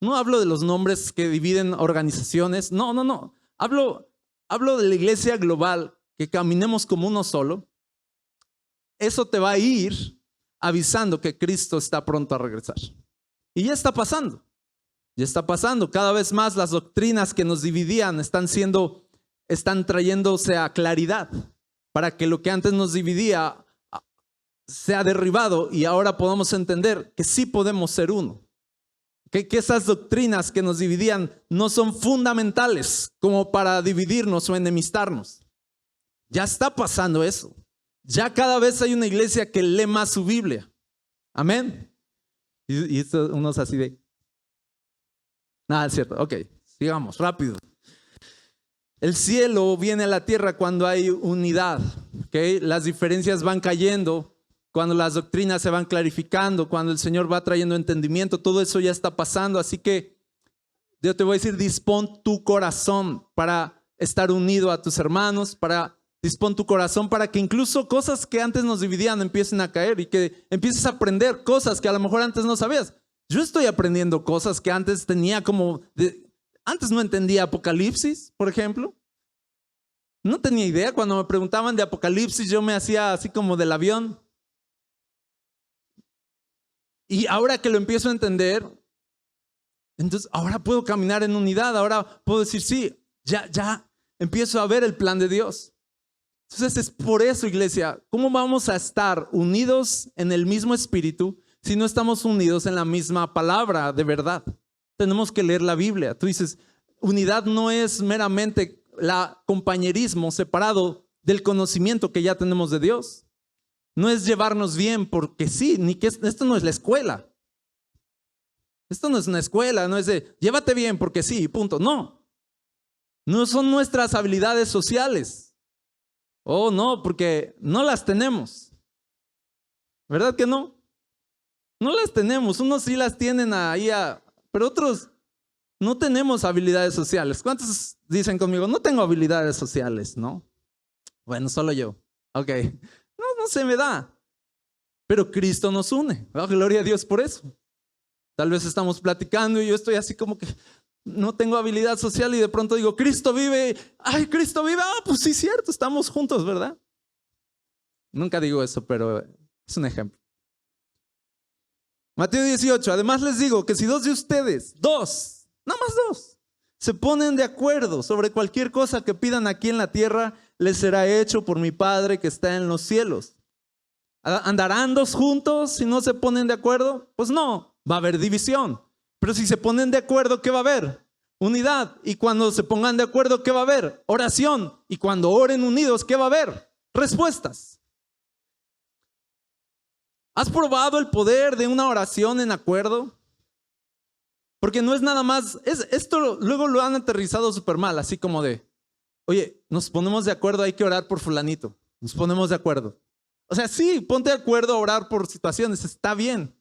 no hablo de los nombres que dividen organizaciones, no. Hablo de la iglesia global, que caminemos como uno solo. Eso te va a ir avisando que Cristo está pronto a regresar. Y ya está pasando. Cada vez más las doctrinas que nos dividían están trayéndose a claridad para que lo que antes nos dividía sea derribado y ahora podamos entender que sí podemos ser uno. Que esas doctrinas que nos dividían no son fundamentales como para dividirnos o enemistarnos. Ya está pasando eso. Ya cada vez hay una iglesia que lee más su Biblia. Amén. Y esto unos así de... Nada, es cierto. Ok, sigamos, rápido. El cielo viene a la tierra cuando hay unidad. ¿Okay? Las diferencias van cayendo. Cuando las doctrinas se van clarificando, cuando el Señor va trayendo entendimiento, todo eso ya está pasando. Así que yo te voy a decir, dispón tu corazón para estar unido a tus hermanos, dispón tu corazón para que incluso cosas que antes nos dividían empiecen a caer y que empieces a aprender cosas que a lo mejor antes no sabías. Yo estoy aprendiendo cosas que antes tenía antes no entendía Apocalipsis, por ejemplo. No tenía idea. Cuando me preguntaban de Apocalipsis, yo me hacía así como del avión. Y ahora que lo empiezo a entender, entonces ahora puedo caminar en unidad, ahora puedo decir, sí, ya empiezo a ver el plan de Dios. Entonces es por eso, iglesia, ¿cómo vamos a estar unidos en el mismo espíritu si no estamos unidos en la misma palabra de verdad? Tenemos que leer la Biblia. Tú dices, unidad no es meramente compañerismo separado del conocimiento que ya tenemos de Dios. No es llevarnos bien porque sí, esto no es la escuela. Esto no es una escuela, no es de llévate bien porque sí, punto. No son nuestras habilidades sociales. Oh, no, porque no las tenemos. ¿Verdad que no? No las tenemos. Unos sí las tienen ahí, pero otros no tenemos habilidades sociales. ¿Cuántos dicen conmigo? No tengo habilidades sociales, ¿no? Bueno, solo yo. Ok. No se me da. Pero Cristo nos une. Oh, gloria a Dios por eso. Tal vez estamos platicando y yo estoy así como que no tengo habilidad social y de pronto digo, Cristo vive. Ay, Cristo vive. Ah, pues sí, cierto, estamos juntos, ¿verdad? Nunca digo eso, pero es un ejemplo. Mateo 18. Además les digo que si dos de ustedes, nada más dos, se ponen de acuerdo sobre cualquier cosa que pidan aquí en la tierra, les será hecho por mi Padre que está en los cielos. ¿Andarán dos juntos si no se ponen de acuerdo? Pues no, va a haber división. Pero si se ponen de acuerdo, ¿qué va a haber? Unidad. Y cuando se pongan de acuerdo, ¿qué va a haber? Oración. Y cuando oren unidos, ¿qué va a haber? Respuestas. ¿Has probado el poder de una oración en acuerdo? Porque no es nada más, esto luego lo han aterrizado súper mal, así como de, oye, nos ponemos de acuerdo, hay que orar por fulanito. Nos ponemos de acuerdo. O sea, sí, ponte de acuerdo a orar por situaciones, está bien.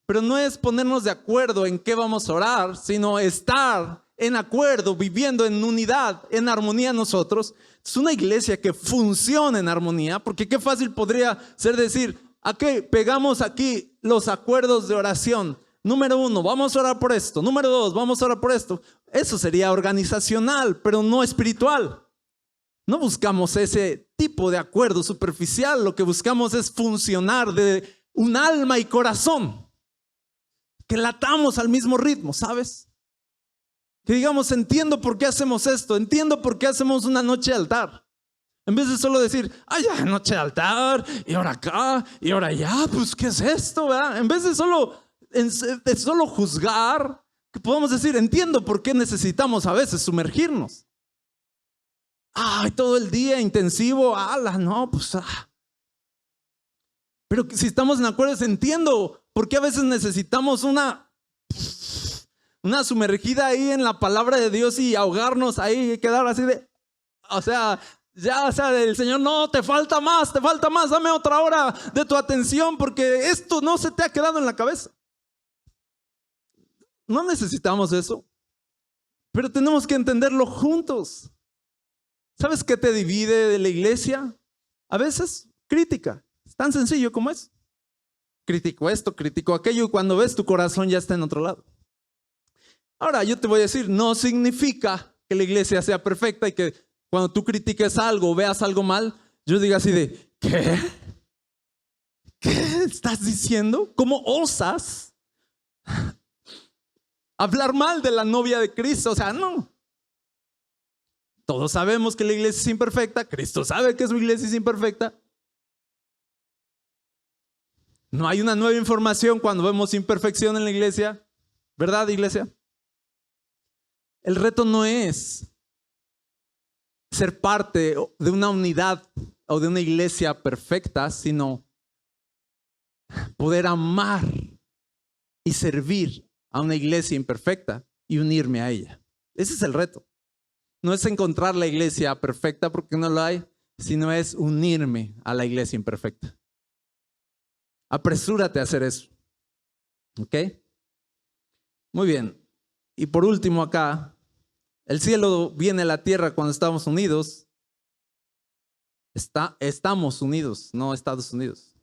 Pero no es ponernos de acuerdo en qué vamos a orar, sino estar en acuerdo, viviendo en unidad, en armonía nosotros. Es una iglesia que funciona en armonía, porque qué fácil podría ser decir, ¿a qué pegamos aquí los acuerdos de oración? Número 1, vamos a orar por esto. Número 2, vamos a orar por esto. Eso sería organizacional, pero no espiritual. No buscamos ese tipo de acuerdo superficial. Lo que buscamos es funcionar de un alma y corazón. Que latamos al mismo ritmo, ¿sabes? Que digamos, entiendo por qué hacemos esto. Entiendo por qué hacemos una noche de altar. En vez de solo decir, ya, noche de altar, y ahora acá, y ahora allá, pues, ¿qué es esto? ¿Verdad? En vez de solo juzgar, que podamos decir, entiendo por qué necesitamos a veces sumergirnos. Todo el día intensivo, no, pues. Pero si estamos en acuerdo, entiendo por qué a veces necesitamos una sumergida ahí en la palabra de Dios y ahogarnos ahí y quedar así de, el Señor, no, te falta más, dame otra hora de tu atención porque esto no se te ha quedado en la cabeza. No necesitamos eso, pero tenemos que entenderlo juntos. ¿Sabes qué te divide de la iglesia? A veces, crítica. Es tan sencillo como es. Critico esto, critico aquello, y cuando ves tu corazón ya está en otro lado. Ahora, yo te voy a decir, no significa que la iglesia sea perfecta y que cuando tú critiques algo o veas algo mal, yo diga así de, ¿qué? ¿Qué estás diciendo? ¿Cómo osas hablar mal de la novia de Cristo? O sea, no. Todos sabemos que la iglesia es imperfecta. Cristo sabe que su iglesia es imperfecta. No hay una nueva información cuando vemos imperfección en la iglesia. ¿Verdad, iglesia? El reto no es ser parte de una unidad o de una iglesia perfecta, sino poder amar y servir a una iglesia imperfecta y unirme a ella. Ese es el reto. No es encontrar la iglesia perfecta porque no la hay, sino es unirme a la iglesia imperfecta. Apresúrate a hacer eso. ¿Ok? Muy bien. Y por último acá, el cielo viene a la tierra cuando estamos unidos. Estamos unidos, no Estados Unidos.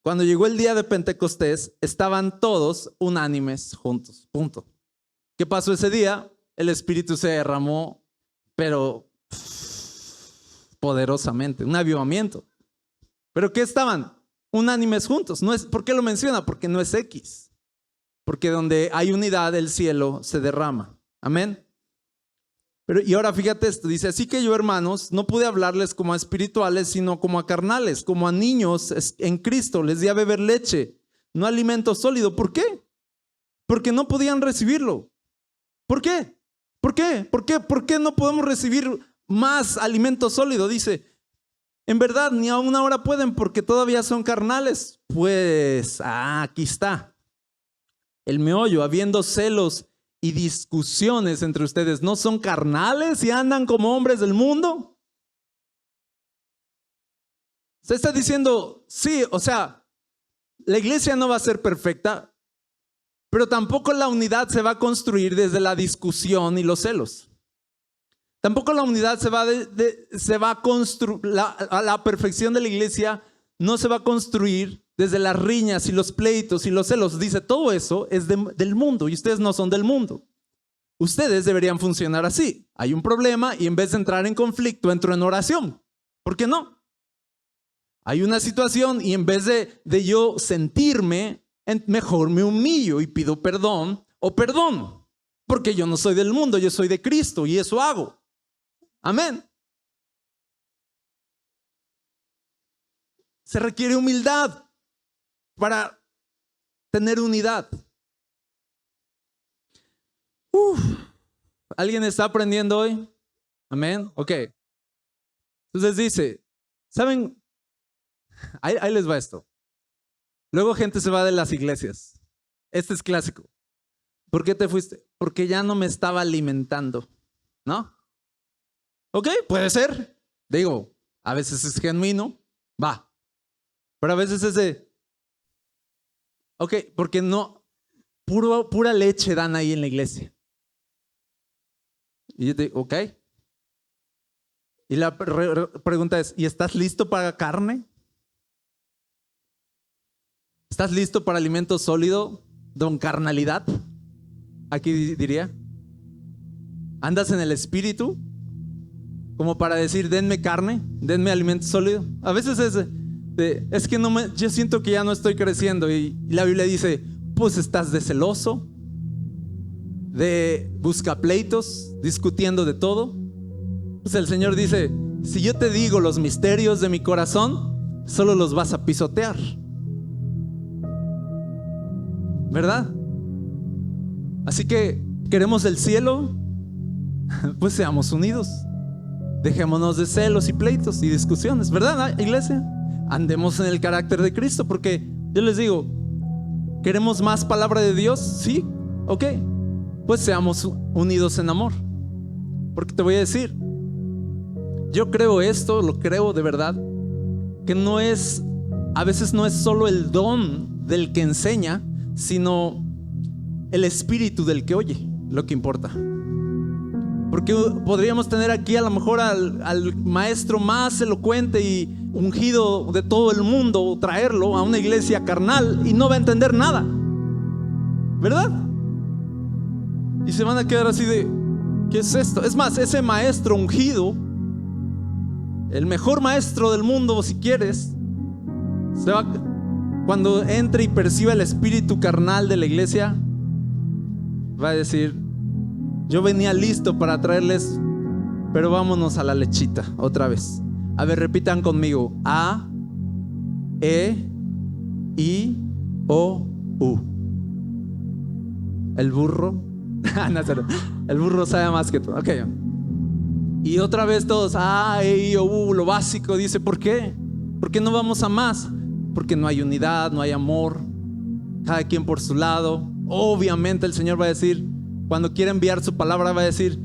Cuando llegó el día de Pentecostés, estaban todos unánimes juntos. Punto. ¿Qué pasó ese día? El Espíritu se derramó, pero poderosamente, un avivamiento. ¿Pero qué estaban? Unánimes juntos. No es, ¿por qué lo menciona? Porque no es X. Porque donde hay unidad, el cielo se derrama. Amén. Y ahora fíjate esto, dice, así que yo, hermanos, no pude hablarles como a espirituales, sino como a carnales, como a niños en Cristo. Les di a beber leche, no alimento sólido. ¿Por qué? Porque no podían recibirlo. ¿Por qué? ¿Por qué? ¿Por qué no podemos recibir más alimento sólido? Dice, en verdad, ni aún ahora pueden porque todavía son carnales. Pues, aquí está. El meollo, habiendo celos y discusiones entre ustedes, ¿no son carnales y andan como hombres del mundo? Se está diciendo, sí, o sea, la iglesia no va a ser perfecta, pero tampoco la unidad se va a construir desde la discusión y los celos. Tampoco la unidad se va a construir, la perfección de la iglesia no se va a construir desde las riñas y los pleitos y los celos. Dice, todo eso es del mundo y ustedes no son del mundo. Ustedes deberían funcionar así. Hay un problema y en vez de entrar en conflicto, entro en oración. ¿Por qué no? Hay una situación y en vez de yo sentirme, mejor me humillo y pido perdón o perdón. Porque yo no soy del mundo, yo soy de Cristo y eso hago. Amén. Se requiere humildad para tener unidad. ¿Alguien está aprendiendo hoy? Amén. Ok. Entonces dice, ¿saben? Ahí les va esto. Luego gente se va de las iglesias. Este es clásico. ¿Por qué te fuiste? Porque ya no me estaba alimentando, ¿no? Ok, puede ser. Digo, a veces es genuino, va. Pero a veces es de, ok, porque no, pura leche dan ahí en la iglesia. Y yo te digo, ok. Y la pregunta es, ¿y estás listo para carne? ¿Estás listo para alimento sólido, don carnalidad? Aquí diría. ¿Andas en el espíritu? Como para decir, denme carne, denme alimento sólido. A veces es que yo siento que ya no estoy creciendo. Y la Biblia dice, pues estás de celoso, de buscapleitos, discutiendo de todo. Pues el Señor dice, si yo te digo los misterios de mi corazón, solo los vas a pisotear, ¿verdad? Así que, ¿queremos el cielo? Pues seamos unidos. Dejémonos de celos y pleitos y discusiones, ¿verdad, iglesia? Andemos en el carácter de Cristo, porque yo les digo, ¿queremos más palabra de Dios? Sí, ok. Pues seamos unidos en amor. Porque te voy a decir, yo creo esto, lo creo de verdad, que a veces no es solo el don del que enseña, sino el espíritu del que oye, lo que importa. Porque podríamos tener aquí a lo mejor al maestro más elocuente y ungido de todo el mundo, traerlo a una iglesia carnal y no va a entender nada, ¿verdad? Y se van a quedar así de, ¿qué es esto? Es más, ese maestro ungido, el mejor maestro del mundo, si quieres, cuando entre y perciba el espíritu carnal de la iglesia, va a decir, yo venía listo para traerles, pero vámonos a la lechita otra vez. A ver, repitan conmigo. A, E, I, O, U. El burro. No, el burro sabe más que tú. Ok. Y otra vez todos A, E, I, O, U, lo básico. Dice, ¿por qué? ¿Por qué no vamos a más? Porque no hay unidad, no hay amor, cada quien por su lado. Obviamente el Señor va a decir, cuando quiere enviar su palabra, va a decir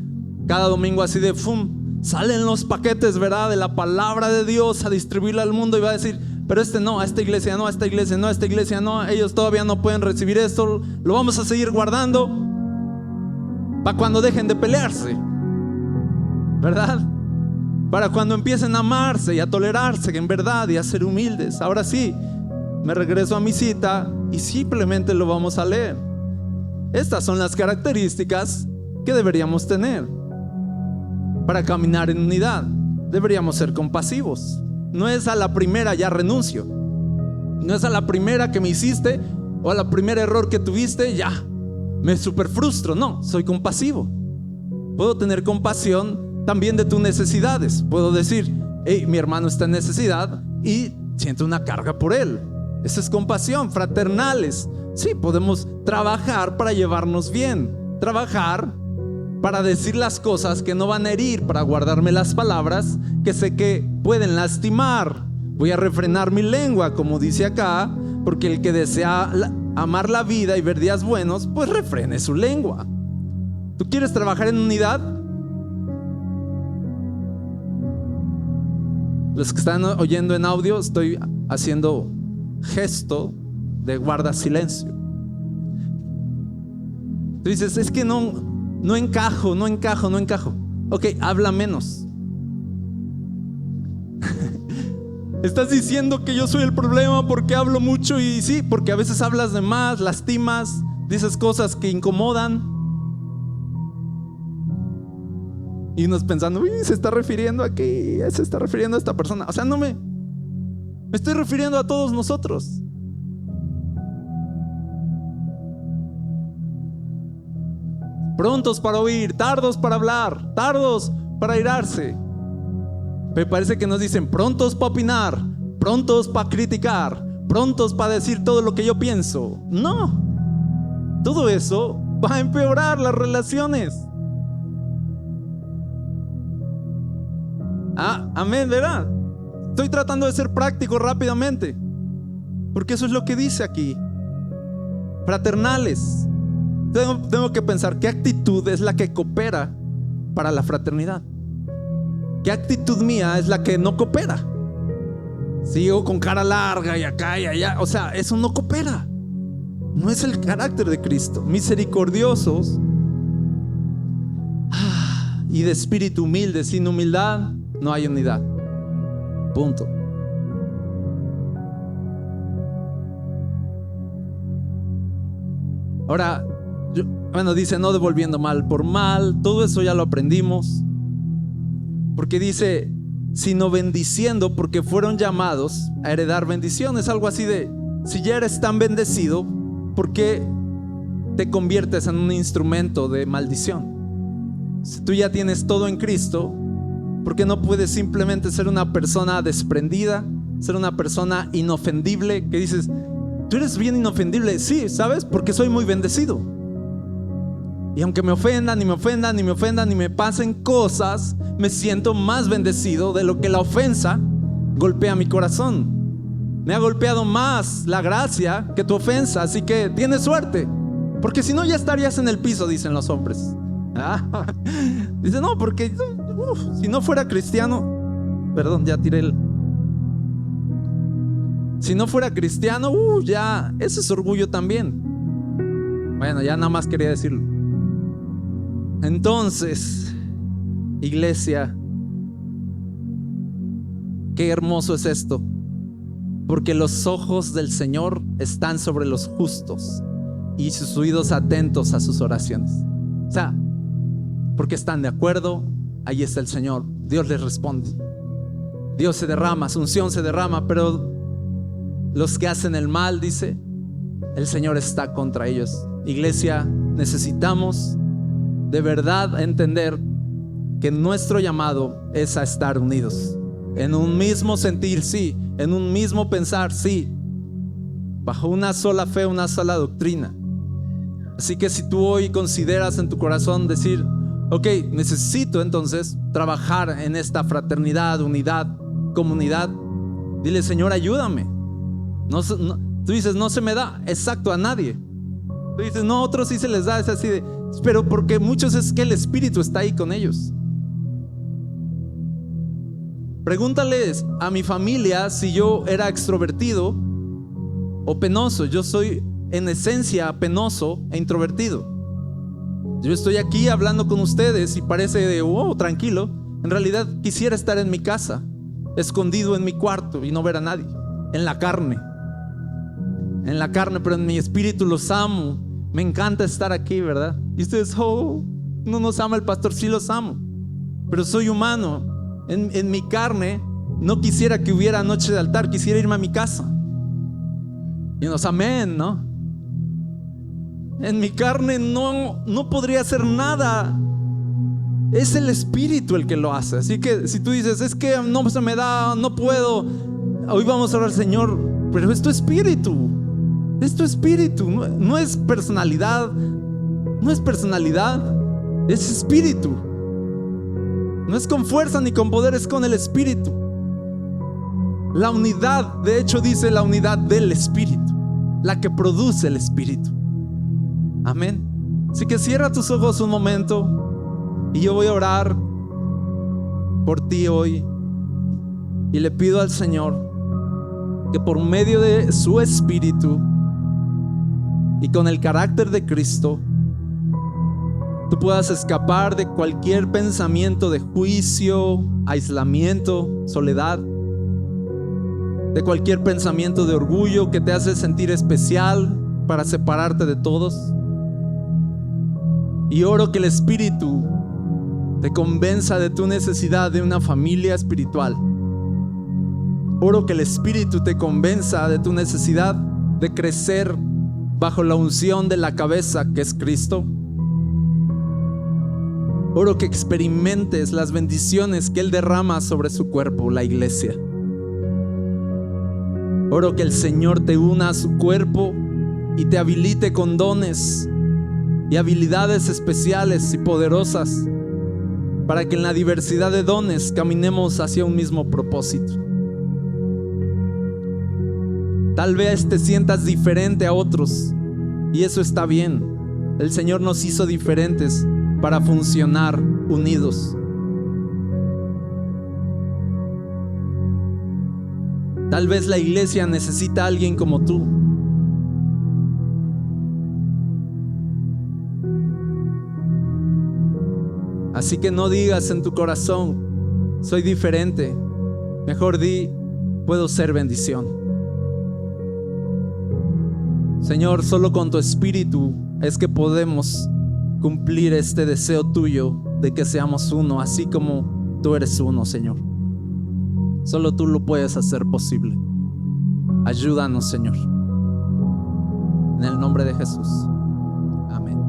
cada domingo así de ¡fum! Salen los paquetes, ¿verdad? De la palabra de Dios a distribuirla al mundo, y va a decir, pero no, a esta iglesia no, a esta iglesia no, a esta iglesia no, ellos todavía no pueden recibir esto, lo vamos a seguir guardando para cuando dejen de pelearse, ¿verdad? Para cuando empiecen a amarse y a tolerarse en verdad y a ser humildes. Ahora sí, me regreso a mi cita y simplemente lo vamos a leer. Estas son las características que deberíamos tener para caminar en unidad. Deberíamos ser compasivos. No es a la primera ya renuncio. No es a la primera que me hiciste o a la primera error que tuviste ya me super frustro. No, soy compasivo. Puedo tener compasión también de tus necesidades. Puedo decir, hey, mi hermano está en necesidad y siento una carga por él. Esa es compasión, fraternales. Sí, podemos trabajar para llevarnos bien, trabajar para decir las cosas que no van a herir, para guardarme las palabras que sé que pueden lastimar. Voy a refrenar mi lengua, como dice acá, porque el que desea amar la vida y ver días buenos, pues refrene su lengua. ¿Tú quieres trabajar en unidad? Los que están oyendo en audio, estoy haciendo gesto de guarda silencio. Tú dices, es que no encajo. Ok, habla menos. Estás diciendo que yo soy el problema porque hablo mucho, y sí, porque a veces hablas de más, lastimas, dices cosas que incomodan. Y unos pensando, uy, se está refiriendo aquí, se está refiriendo a esta persona. O sea, me estoy refiriendo a todos nosotros. Prontos para oír, tardos para hablar, tardos para airarse. Me parece que nos dicen prontos para opinar, prontos para criticar, prontos para decir todo lo que yo pienso. No, todo eso va a empeorar las relaciones. Amén, ¿verdad? Estoy tratando de ser práctico rápidamente, porque eso es lo que dice aquí. Fraternales. Tengo que pensar qué actitud es la que coopera para la fraternidad. ¿Qué actitud mía es la que no coopera? Sigo con cara larga y acá y allá. O sea, eso no coopera. No es el carácter de Cristo. Misericordiosos y de espíritu humilde. Sin humildad no hay unidad. Punto. Ahora, dice no devolviendo mal por mal. Todo eso ya lo aprendimos. Porque dice, sino bendiciendo, porque fueron llamados a heredar bendiciones. Algo así de, si ya eres tan bendecido, ¿por qué te conviertes en un instrumento de maldición? Si tú ya tienes todo en Cristo, ¿por qué no puedes simplemente ser una persona desprendida, ser una persona inofendible? Que dices, tú eres bien inofendible. Sí, ¿sabes? Porque soy muy bendecido. Y aunque me ofendan y me ofendan y me ofendan y me pasen cosas, me siento más bendecido de lo que la ofensa golpea mi corazón. Me ha golpeado más la gracia que tu ofensa, así que tienes suerte, porque si no ya estarías en el piso, dicen los hombres. Dice, no, porque si no fuera cristiano, perdón, ya tiré el... Si no fuera cristiano, ya, ese es orgullo también. Bueno, ya nada más quería decirlo. Entonces, iglesia, qué hermoso es esto, porque los ojos del Señor están sobre los justos y sus oídos atentos a sus oraciones. O sea, porque están de acuerdo, ahí está el Señor. Dios les responde. Dios se derrama, su unción se derrama, pero los que hacen el mal, dice, el Señor está contra ellos. Iglesia, necesitamos de verdad entender que nuestro llamado es a estar unidos, en un mismo sentir, sí, en un mismo pensar, sí, bajo una sola fe, una sola doctrina. Así que si tú hoy consideras en tu corazón decir, ok, necesito entonces trabajar en esta fraternidad, unidad, comunidad, dile, Señor, ayúdame. Tú dices, no se me da, exacto, a nadie. Tú dices, no, a otros sí se les da, es así de, pero porque muchos es que el Espíritu está ahí con ellos. Pregúntales a mi familia si yo era extrovertido o penoso. Yo soy en esencia penoso e introvertido. Yo estoy aquí hablando con ustedes y parece de wow, tranquilo. En realidad quisiera estar en mi casa, escondido en mi cuarto y no ver a nadie. En la carne, pero en mi espíritu los amo. Me encanta estar aquí, ¿verdad? Y ustedes, no nos ama el pastor. Sí los amo, pero soy humano. En mi carne no quisiera que hubiera noche de altar, quisiera irme a mi casa. Y nos amén, ¿no? En mi carne no podría hacer nada. Es el Espíritu el que lo hace. Así que si tú dices, es que no se me da, no puedo, hoy vamos a orar, Señor, pero es tu Espíritu. Es tu Espíritu, no es personalidad. No es personalidad, es Espíritu. No es con fuerza ni con poder, es con el Espíritu. La unidad, de hecho dice la unidad del Espíritu, la que produce el Espíritu. Amén. Así que cierra tus ojos un momento y yo voy a orar por ti hoy. Y le pido al Señor que por medio de su Espíritu y con el carácter de Cristo, tú puedas escapar de cualquier pensamiento de juicio, aislamiento, soledad, de cualquier pensamiento de orgullo que te hace sentir especial para separarte de todos. Y oro que el Espíritu te convenza de tu necesidad de una familia espiritual. Oro que el Espíritu te convenza de tu necesidad de crecer bajo la unción de la cabeza que es Cristo. Oro que experimentes las bendiciones que Él derrama sobre su cuerpo, la iglesia. Oro que el Señor te una a su cuerpo y te habilite con dones y habilidades especiales y poderosas para que en la diversidad de dones caminemos hacia un mismo propósito. Tal vez te sientas diferente a otros y eso está bien. El Señor nos hizo diferentes para funcionar unidos. Tal vez la iglesia necesita a alguien como tú. Así que no digas en tu corazón, soy diferente. Mejor di, puedo ser bendición. Señor, solo con tu espíritu es que podemos cumplir este deseo tuyo de que seamos uno, así como tú eres uno, Señor. Solo tú lo puedes hacer posible. Ayúdanos, Señor. En el nombre de Jesús. Amén.